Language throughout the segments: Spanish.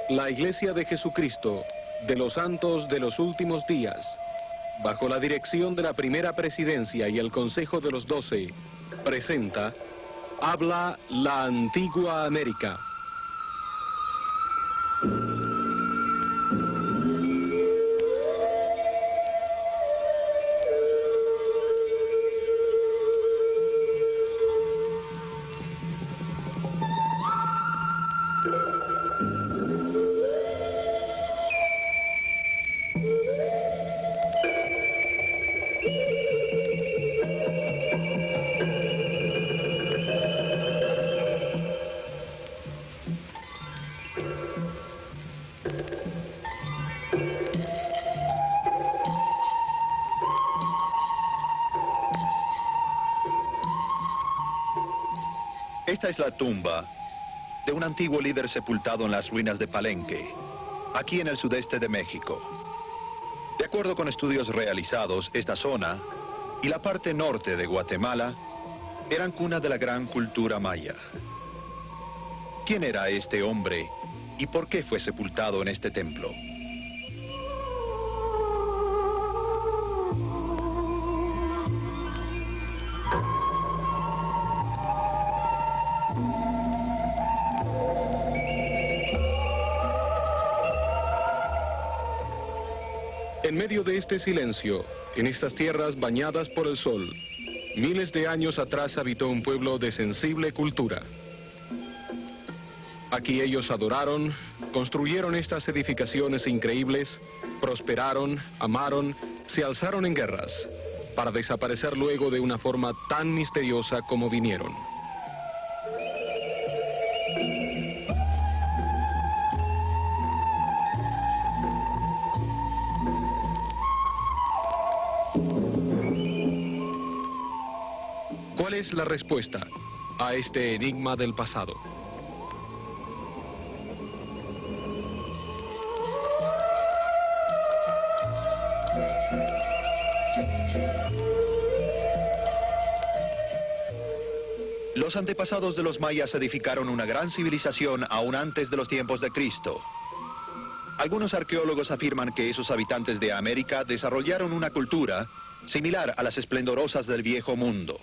La Iglesia de Jesucristo de los Santos de los Últimos Días, bajo la dirección de la Primera Presidencia y el Consejo de los 12, presenta Habla la Antigua América. Esta es la tumba de un antiguo líder sepultado en las ruinas de Palenque, aquí en el sudeste de México. De acuerdo con estudios realizados, esta zona y la parte norte de Guatemala eran cuna de la gran cultura maya. ¿Quién era este hombre y por qué fue sepultado en este templo? En medio de este silencio, en estas tierras bañadas por el sol, miles de años atrás habitó un pueblo de sensible cultura. Aquí ellos adoraron, construyeron estas edificaciones increíbles, prosperaron, amaron, se alzaron en guerras, para desaparecer luego de una forma tan misteriosa como vinieron. ¿Cuál es la respuesta a este enigma del pasado? Los antepasados de los mayas edificaron una gran civilización aún antes de los tiempos de Cristo. Algunos arqueólogos afirman que esos habitantes de América desarrollaron una cultura similar a las esplendorosas del Viejo Mundo.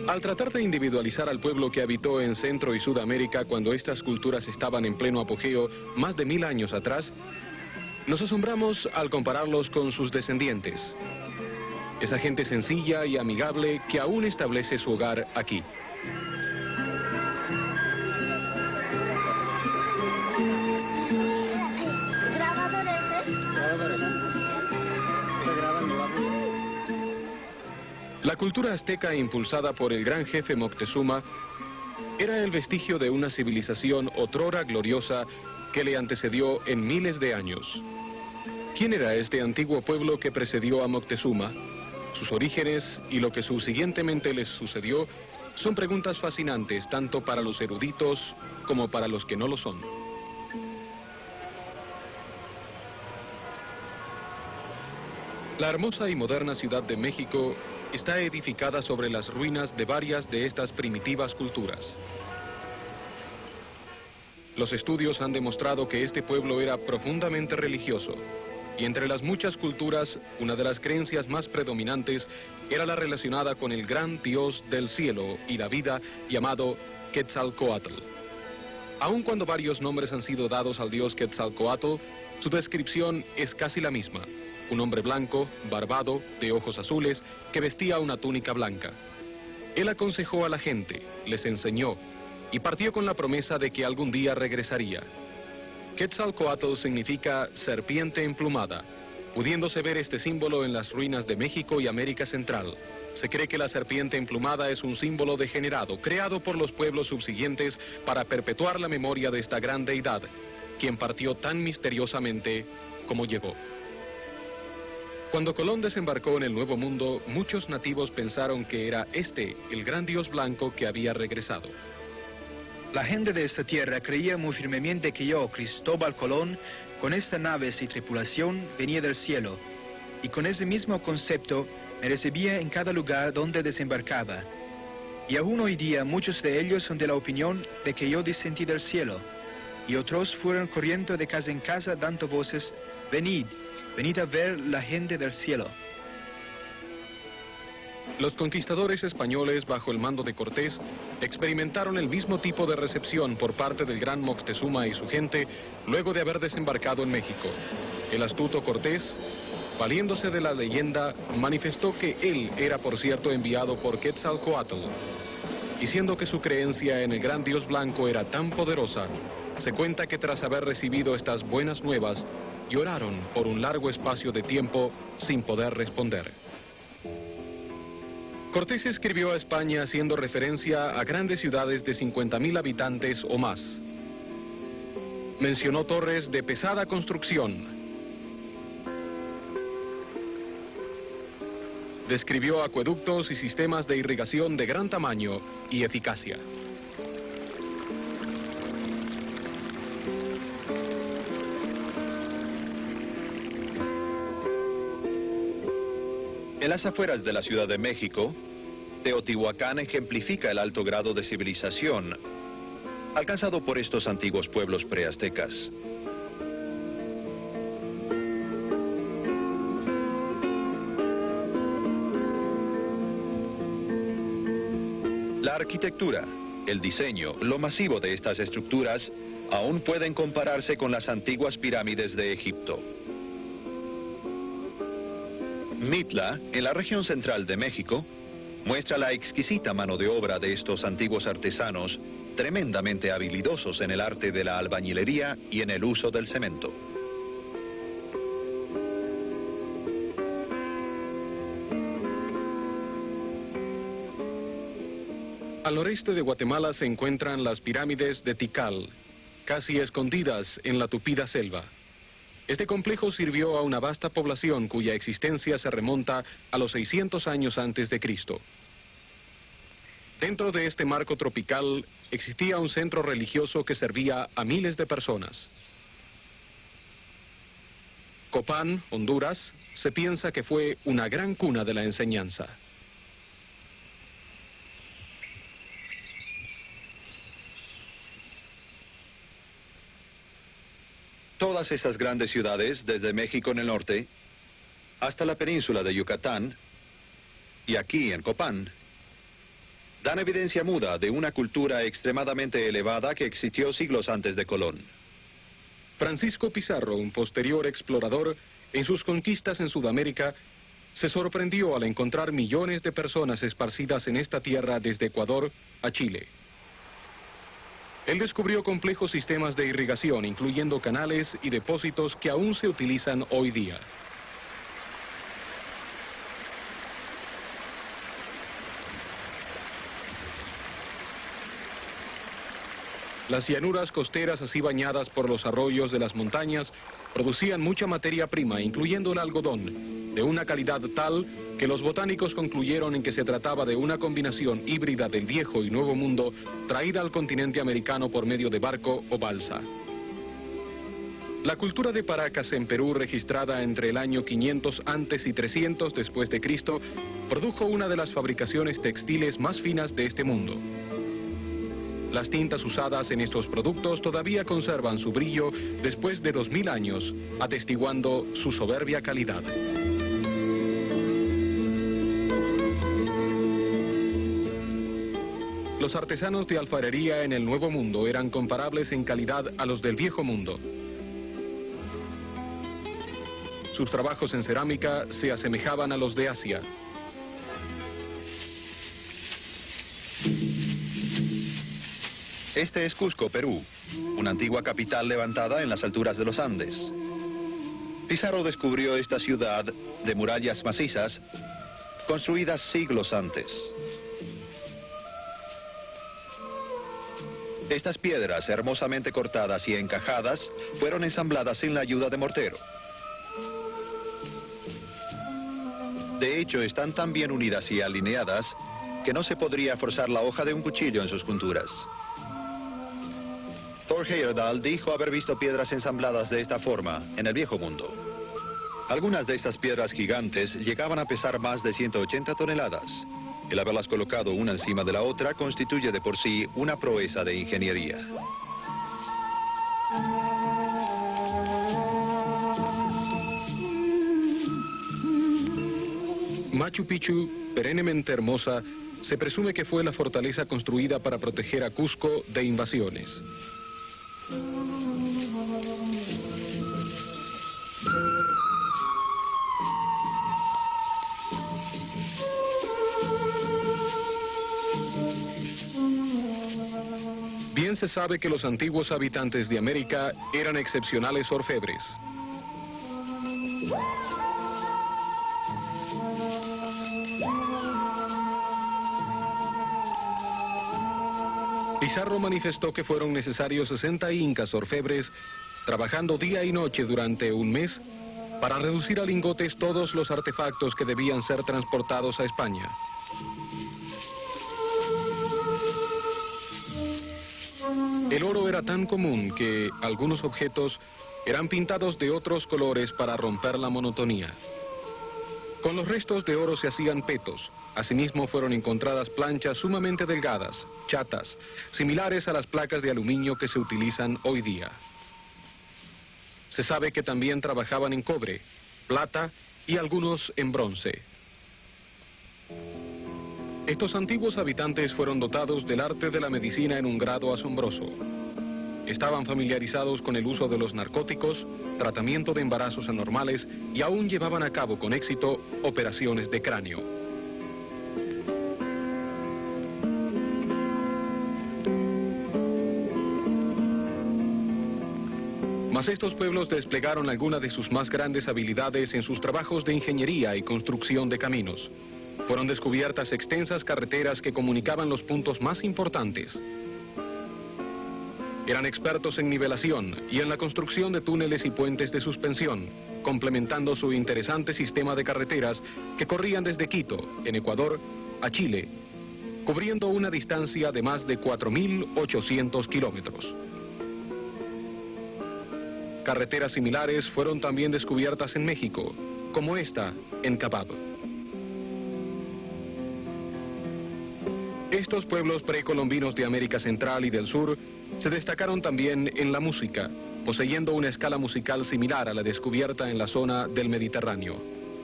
Al tratar de individualizar al pueblo que habitó en Centro y Sudamérica cuando estas culturas estaban en pleno apogeo más de 1000 años atrás, nos asombramos al compararlos con sus descendientes. Esa gente sencilla y amigable que aún establece su hogar aquí. La cultura azteca impulsada por el gran jefe Moctezuma era el vestigio de una civilización otrora gloriosa que le antecedió en miles de años. ¿Quién era este antiguo pueblo que precedió a Moctezuma? Sus orígenes y lo que subsiguientemente les sucedió son preguntas fascinantes tanto para los eruditos como para los que no lo son. La hermosa y moderna Ciudad de México está edificada sobre las ruinas de varias de estas primitivas culturas. Los estudios han demostrado que este pueblo era profundamente religioso, y entre las muchas culturas, una de las creencias más predominantes era la relacionada con el gran dios del cielo y la vida llamado Quetzalcóatl. Aun cuando varios nombres han sido dados al dios Quetzalcóatl, su descripción es casi la misma. Un hombre blanco, barbado, de ojos azules, que vestía una túnica blanca. Él aconsejó a la gente, les enseñó, y partió con la promesa de que algún día regresaría. Quetzalcóatl significa serpiente emplumada, pudiéndose ver este símbolo en las ruinas de México y América Central. Se cree que la serpiente emplumada es un símbolo degenerado, creado por los pueblos subsiguientes para perpetuar la memoria de esta gran deidad, quien partió tan misteriosamente como llegó. Cuando Colón desembarcó en el Nuevo Mundo, muchos nativos pensaron que era este el gran dios blanco que había regresado. La gente de esta tierra creía muy firmemente que yo, Cristóbal Colón, con esta nave y tripulación venía del cielo, y con ese mismo concepto me recibía en cada lugar donde desembarcaba. Y aún hoy día muchos de ellos son de la opinión de que yo descendí del cielo, y otros fueron corriendo de casa en casa dando voces: venid, venid a ver la gente del cielo. Los conquistadores españoles, bajo el mando de Cortés, experimentaron el mismo tipo de recepción por parte del gran Moctezuma y su gente luego de haber desembarcado en México. El astuto Cortés, valiéndose de la leyenda, manifestó que él era, por cierto, enviado por Quetzalcóatl, diciendo que su creencia en el gran dios blanco era tan poderosa. Se cuenta que tras haber recibido estas buenas nuevas, lloraron por un largo espacio de tiempo sin poder responder. Cortés escribió a España haciendo referencia a grandes ciudades de 50.000 habitantes o más. Mencionó torres de pesada construcción. Describió acueductos y sistemas de irrigación de gran tamaño y eficacia. En las afueras de la Ciudad de México, Teotihuacán ejemplifica el alto grado de civilización alcanzado por estos antiguos pueblos preaztecas. La arquitectura, el diseño, lo masivo de estas estructuras aún pueden compararse con las antiguas pirámides de Egipto. Mitla, en la región central de México, muestra la exquisita mano de obra de estos antiguos artesanos, tremendamente habilidosos en el arte de la albañilería y en el uso del cemento. Al noreste de Guatemala se encuentran las pirámides de Tikal, casi escondidas en la tupida selva. Este complejo sirvió a una vasta población cuya existencia se remonta a los 600 años antes de Cristo. Dentro de este marco tropical existía un centro religioso que servía a miles de personas. Copán, Honduras, se piensa que fue una gran cuna de la enseñanza. Todas estas grandes ciudades, desde México en el norte hasta la península de Yucatán y aquí en Copán, dan evidencia muda de una cultura extremadamente elevada que existió siglos antes de Colón. Francisco Pizarro, un posterior explorador, en sus conquistas en Sudamérica, se sorprendió al encontrar millones de personas esparcidas en esta tierra desde Ecuador a Chile. Él descubrió complejos sistemas de irrigación, incluyendo canales y depósitos que aún se utilizan hoy día. Las llanuras costeras, así bañadas por los arroyos de las montañas, producían mucha materia prima, incluyendo el algodón, de una calidad tal que los botánicos concluyeron en que se trataba de una combinación híbrida del viejo y nuevo mundo traída al continente americano por medio de barco o balsa. La cultura de Paracas en Perú, registrada entre el año 500 antes y 300 después de Cristo, produjo una de las fabricaciones textiles más finas de este mundo. Las tintas usadas en estos productos todavía conservan su brillo después de 2000 años, atestiguando su soberbia calidad. Los artesanos de alfarería en el Nuevo Mundo eran comparables en calidad a los del Viejo Mundo. Sus trabajos en cerámica se asemejaban a los de Asia. Este es Cusco, Perú, una antigua capital levantada en las alturas de los Andes. Pizarro descubrió esta ciudad de murallas macizas, construidas siglos antes. Estas piedras, hermosamente cortadas y encajadas, fueron ensambladas sin la ayuda de mortero. De hecho, están tan bien unidas y alineadas que no se podría forzar la hoja de un cuchillo en sus junturas. Thor Heyerdahl dijo haber visto piedras ensambladas de esta forma en el Viejo Mundo. Algunas de estas piedras gigantes llegaban a pesar más de 180 toneladas. El haberlas colocado una encima de la otra constituye de por sí una proeza de ingeniería. Machu Picchu, perennemente hermosa, se presume que fue la fortaleza construida para proteger a Cusco de invasiones. Bien se sabe que los antiguos habitantes de América eran excepcionales orfebres. Pizarro manifestó que fueron necesarios 60 incas orfebres trabajando día y noche durante un mes para reducir a lingotes todos los artefactos que debían ser transportados a España. El oro era tan común que algunos objetos eran pintados de otros colores para romper la monotonía. Con los restos de oro se hacían petos. Asimismo fueron encontradas planchas sumamente delgadas, chatas, similares a las placas de aluminio que se utilizan hoy día. Se sabe que también trabajaban en cobre, plata y algunos en bronce. Estos antiguos habitantes fueron dotados del arte de la medicina en un grado asombroso. Estaban familiarizados con el uso de los narcóticos, tratamiento de embarazos anormales y aún llevaban a cabo con éxito operaciones de cráneo. Mas estos pueblos desplegaron algunas de sus más grandes habilidades en sus trabajos de ingeniería y construcción de caminos. Fueron descubiertas extensas carreteras que comunicaban los puntos más importantes. Eran expertos en nivelación y en la construcción de túneles y puentes de suspensión, complementando su interesante sistema de carreteras que corrían desde Quito, en Ecuador, a Chile, cubriendo una distancia de más de 4.800 kilómetros. Carreteras similares fueron también descubiertas en México, como esta en Cabab. Estos pueblos precolombinos de América Central y del Sur se destacaron también en la música, poseyendo una escala musical similar a la descubierta en la zona del Mediterráneo.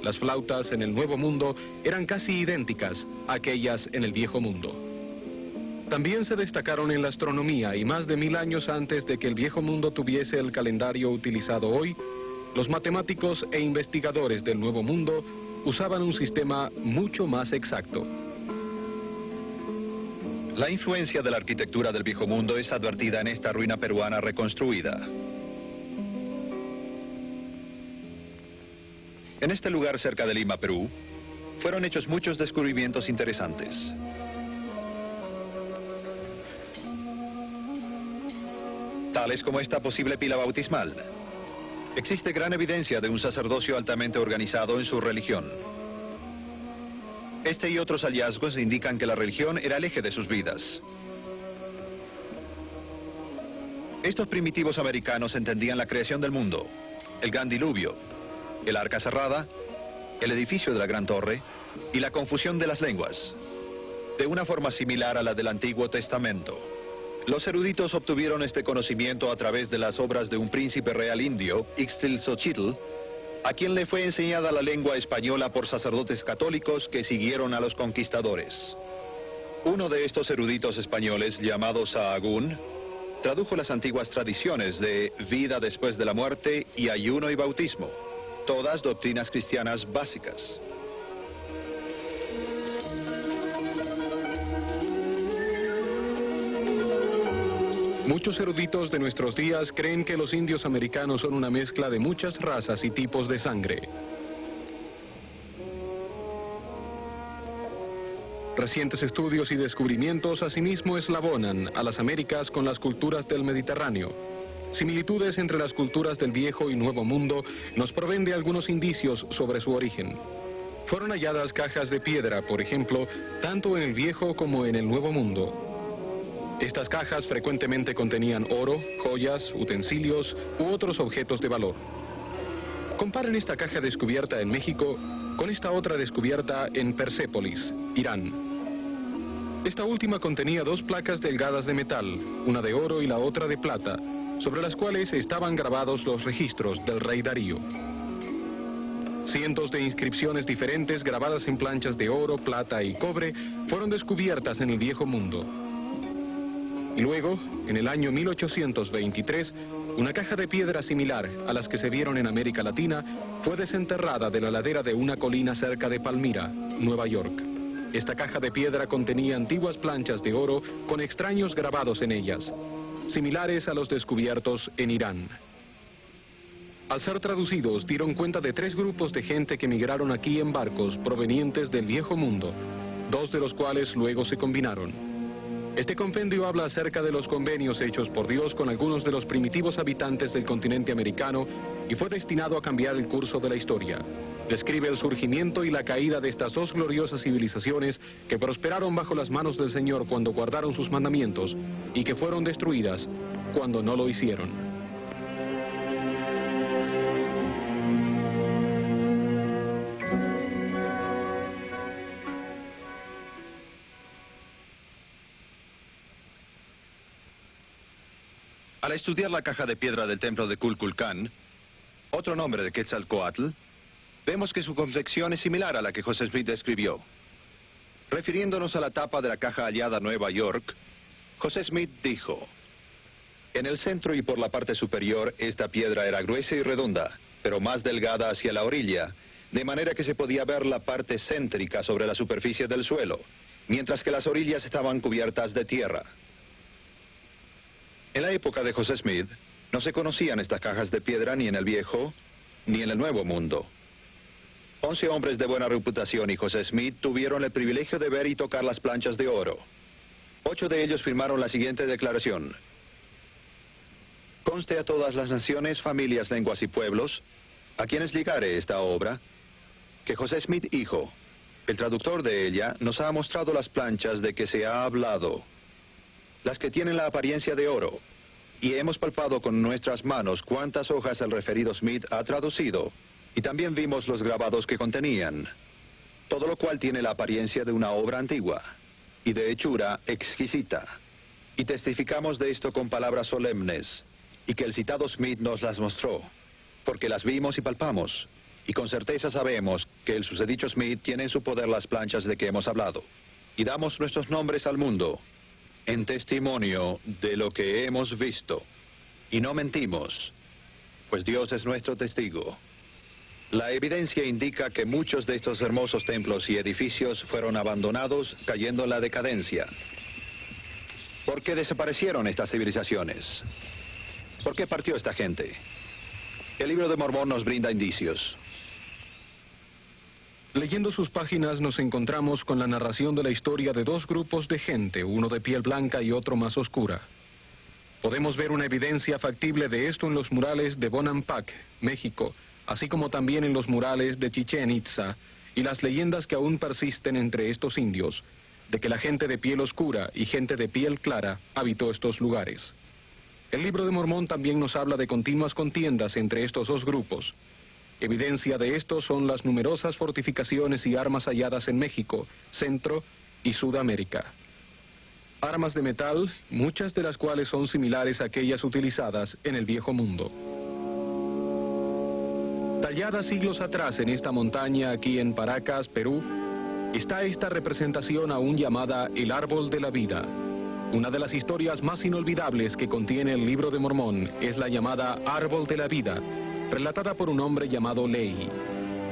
Las flautas en el Nuevo Mundo eran casi idénticas a aquellas en el Viejo Mundo. También se destacaron en la astronomía y más de 1000 años antes de que el Viejo Mundo tuviese el calendario utilizado hoy, los matemáticos e investigadores del Nuevo Mundo usaban un sistema mucho más exacto. La influencia de la arquitectura del Viejo Mundo es advertida en esta ruina peruana reconstruida. En este lugar cerca de Lima, Perú, fueron hechos muchos descubrimientos interesantes. Tales como esta posible pila bautismal. Existe gran evidencia de un sacerdocio altamente organizado en su religión. Este y otros hallazgos indican que la religión era el eje de sus vidas. Estos primitivos americanos entendían la creación del mundo, el gran diluvio, el arca cerrada, el edificio de la gran torre y la confusión de las lenguas, de una forma similar a la del Antiguo Testamento. Los eruditos obtuvieron este conocimiento a través de las obras de un príncipe real indio, Ixtlilxochitl, a quien le fue enseñada la lengua española por sacerdotes católicos que siguieron a los conquistadores. Uno de estos eruditos españoles, llamado Sahagún, tradujo las antiguas tradiciones de vida después de la muerte y ayuno y bautismo, todas doctrinas cristianas básicas. Muchos eruditos de nuestros días creen que los indios americanos son una mezcla de muchas razas y tipos de sangre. Recientes estudios y descubrimientos asimismo eslabonan a las Américas con las culturas del Mediterráneo. Similitudes entre las culturas del Viejo y Nuevo Mundo nos proveen de algunos indicios sobre su origen. Fueron halladas cajas de piedra, por ejemplo, tanto en el Viejo como en el Nuevo Mundo. Estas cajas frecuentemente contenían oro, joyas, utensilios u otros objetos de valor. Comparen esta caja descubierta en México con esta otra descubierta en Persépolis, Irán. Esta última contenía 2 placas delgadas de metal, una de oro y la otra de plata, sobre las cuales estaban grabados los registros del rey Darío. Cientos de inscripciones diferentes grabadas en planchas de oro, plata y cobre fueron descubiertas en el Viejo Mundo. Y luego, en el año 1823, una caja de piedra similar a las que se vieron en América Latina fue desenterrada de la ladera de una colina cerca de Palmira, Nueva York. Esta caja de piedra contenía antiguas planchas de oro con extraños grabados en ellas, similares a los descubiertos en Irán. Al ser traducidos, dieron cuenta de 3 grupos de gente que migraron aquí en barcos provenientes del Viejo Mundo, 2 de los cuales luego se combinaron. Este compendio habla acerca de los convenios hechos por Dios con algunos de los primitivos habitantes del continente americano y fue destinado a cambiar el curso de la historia. Describe el surgimiento y la caída de estas 2 gloriosas civilizaciones que prosperaron bajo las manos del Señor cuando guardaron sus mandamientos y que fueron destruidas cuando no lo hicieron. Al estudiar la caja de piedra del templo de Kulkulcán, otro nombre de Quetzalcóatl, vemos que su confección es similar a la que José Smith describió. Refiriéndonos a la tapa de la caja hallada en Nueva York, José Smith dijo: en el centro y por la parte superior esta piedra era gruesa y redonda, pero más delgada hacia la orilla, de manera que se podía ver la parte céntrica sobre la superficie del suelo, mientras que las orillas estaban cubiertas de tierra. En la época de José Smith, no se conocían estas cajas de piedra ni en el Viejo ni en el Nuevo Mundo. 11 hombres de buena reputación y José Smith tuvieron el privilegio de ver y tocar las planchas de oro. 8 de ellos firmaron la siguiente declaración: conste a todas las naciones, familias, lenguas y pueblos, a quienes ligare esta obra, que José Smith, hijo, el traductor de ella, nos ha mostrado las planchas de que se ha hablado, las que tienen la apariencia de oro, y hemos palpado con nuestras manos cuántas hojas el referido Smith ha traducido, y también vimos los grabados que contenían, todo lo cual tiene la apariencia de una obra antigua, y de hechura exquisita, y testificamos de esto con palabras solemnes, y que el citado Smith nos las mostró, porque las vimos y palpamos, y con certeza sabemos que el susodicho Smith tiene en su poder las planchas de que hemos hablado, y damos nuestros nombres al mundo, en testimonio de lo que hemos visto, y no mentimos, pues Dios es nuestro testigo. La evidencia indica que muchos de estos hermosos templos y edificios fueron abandonados, cayendo en la decadencia. ¿Por qué desaparecieron estas civilizaciones? ¿Por qué partió esta gente? El libro de Mormón nos brinda indicios. Leyendo sus páginas nos encontramos con la narración de la historia de 2 grupos de gente, uno de piel blanca y otro más oscura. Podemos ver una evidencia factible de esto en los murales de Bonampak, México, así como también en los murales de Chichén Itzá y las leyendas que aún persisten entre estos indios, de que la gente de piel oscura y gente de piel clara habitó estos lugares. El libro de Mormón también nos habla de continuas contiendas entre estos 2 grupos. Evidencia de esto son las numerosas fortificaciones y armas halladas en México, Centro y Sudamérica. Armas de metal, muchas de las cuales son similares a aquellas utilizadas en el Viejo Mundo. Tallada siglos atrás en esta montaña aquí en Paracas, Perú, está esta representación aún llamada el Árbol de la Vida. Una de las historias más inolvidables que contiene el libro de Mormón es la llamada Árbol de la Vida, relatada por un hombre llamado Lehi.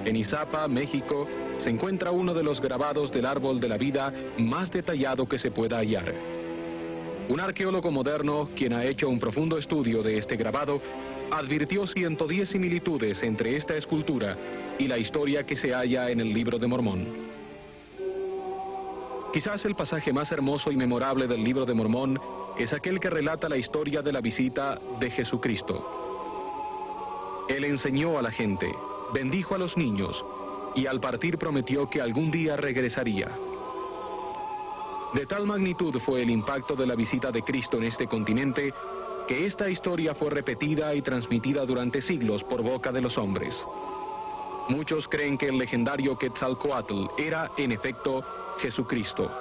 En Izapa, México, se encuentra uno de los grabados del Árbol de la Vida más detallado que se pueda hallar. Un arqueólogo moderno, quien ha hecho un profundo estudio de este grabado, advirtió 110 similitudes entre esta escultura y la historia que se halla en el libro de Mormón. Quizás el pasaje más hermoso y memorable del libro de Mormón es aquel que relata la historia de la visita de Jesucristo. Él enseñó a la gente, bendijo a los niños y al partir prometió que algún día regresaría. De tal magnitud fue el impacto de la visita de Cristo en este continente que esta historia fue repetida y transmitida durante siglos por boca de los hombres. Muchos creen que el legendario Quetzalcóatl era, en efecto, Jesucristo.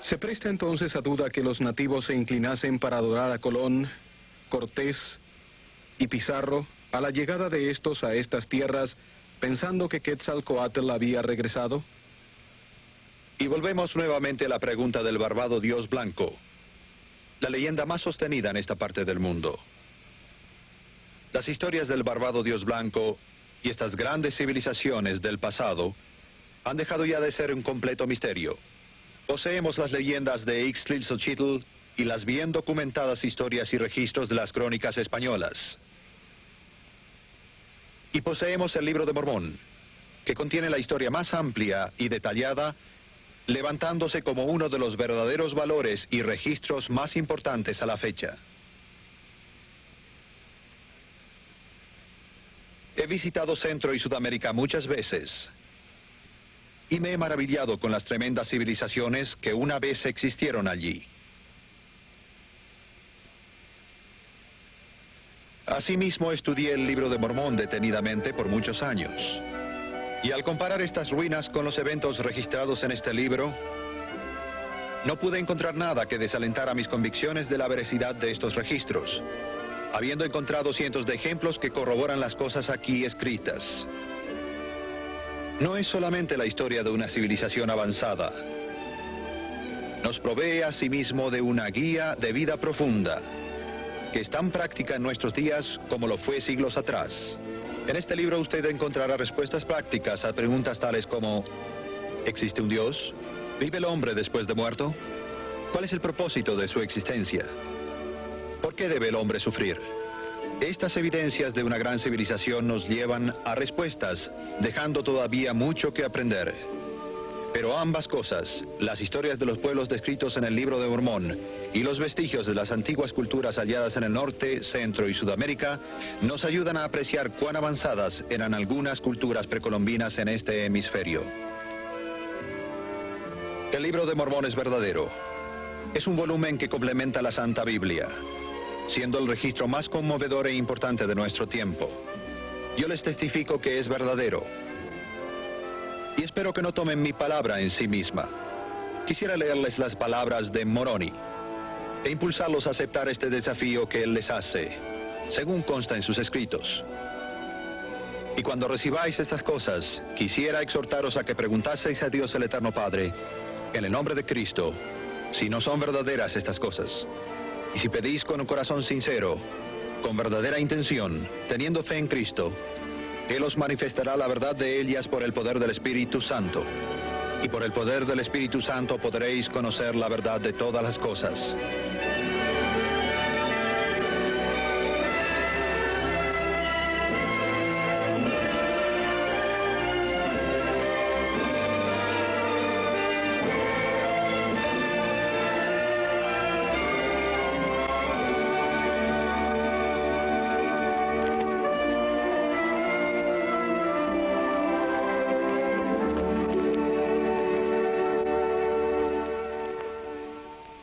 Se presta entonces a duda que los nativos se inclinasen para adorar a Colón, Cortés y Pizarro a la llegada de estos a estas tierras, pensando que Quetzalcóatl había regresado. Y volvemos nuevamente a la pregunta del barbado dios blanco, la leyenda más sostenida en esta parte del mundo. Las historias del barbado dios blanco y estas grandes civilizaciones del pasado han dejado ya de ser un completo misterio. Poseemos las leyendas de Ixtlilxochitl y las bien documentadas historias y registros de las crónicas españolas. Y poseemos el Libro de Mormón, que contiene la historia más amplia y detallada, levantándose como uno de los verdaderos valores y registros más importantes a la fecha. He visitado Centro y Sudamérica muchas veces y me he maravillado con las tremendas civilizaciones que una vez existieron allí. Asimismo, estudié el Libro de Mormón detenidamente por muchos años. Y al comparar estas ruinas con los eventos registrados en este libro, no pude encontrar nada que desalentara mis convicciones de la veracidad de estos registros, habiendo encontrado cientos de ejemplos que corroboran las cosas aquí escritas. No es solamente la historia de una civilización avanzada. Nos provee asimismo de una guía de vida profunda, que es tan práctica en nuestros días como lo fue siglos atrás. En este libro usted encontrará respuestas prácticas a preguntas tales como: ¿existe un Dios? ¿Vive el hombre después de muerto? ¿Cuál es el propósito de su existencia? ¿Por qué debe el hombre sufrir? Estas evidencias de una gran civilización nos llevan a respuestas, dejando todavía mucho que aprender. Pero ambas cosas, las historias de los pueblos descritos en el Libro de Mormón y los vestigios de las antiguas culturas halladas en el norte, centro y Sudamérica, nos ayudan a apreciar cuán avanzadas eran algunas culturas precolombinas en este hemisferio. El Libro de Mormón es verdadero. Es un volumen que complementa la Santa Biblia, siendo el registro más conmovedor e importante de nuestro tiempo. Yo les testifico que es verdadero. Y espero que no tomen mi palabra en sí misma. Quisiera leerles las palabras de Moroni e impulsarlos a aceptar este desafío que él les hace, según consta en sus escritos. Y cuando recibáis estas cosas, quisiera exhortaros a que preguntaseis a Dios el Eterno Padre, en el nombre de Cristo, si no son verdaderas estas cosas. Y si pedís con un corazón sincero, con verdadera intención, teniendo fe en Cristo, Él os manifestará la verdad de ellas por el poder del Espíritu Santo. Y por el poder del Espíritu Santo podréis conocer la verdad de todas las cosas.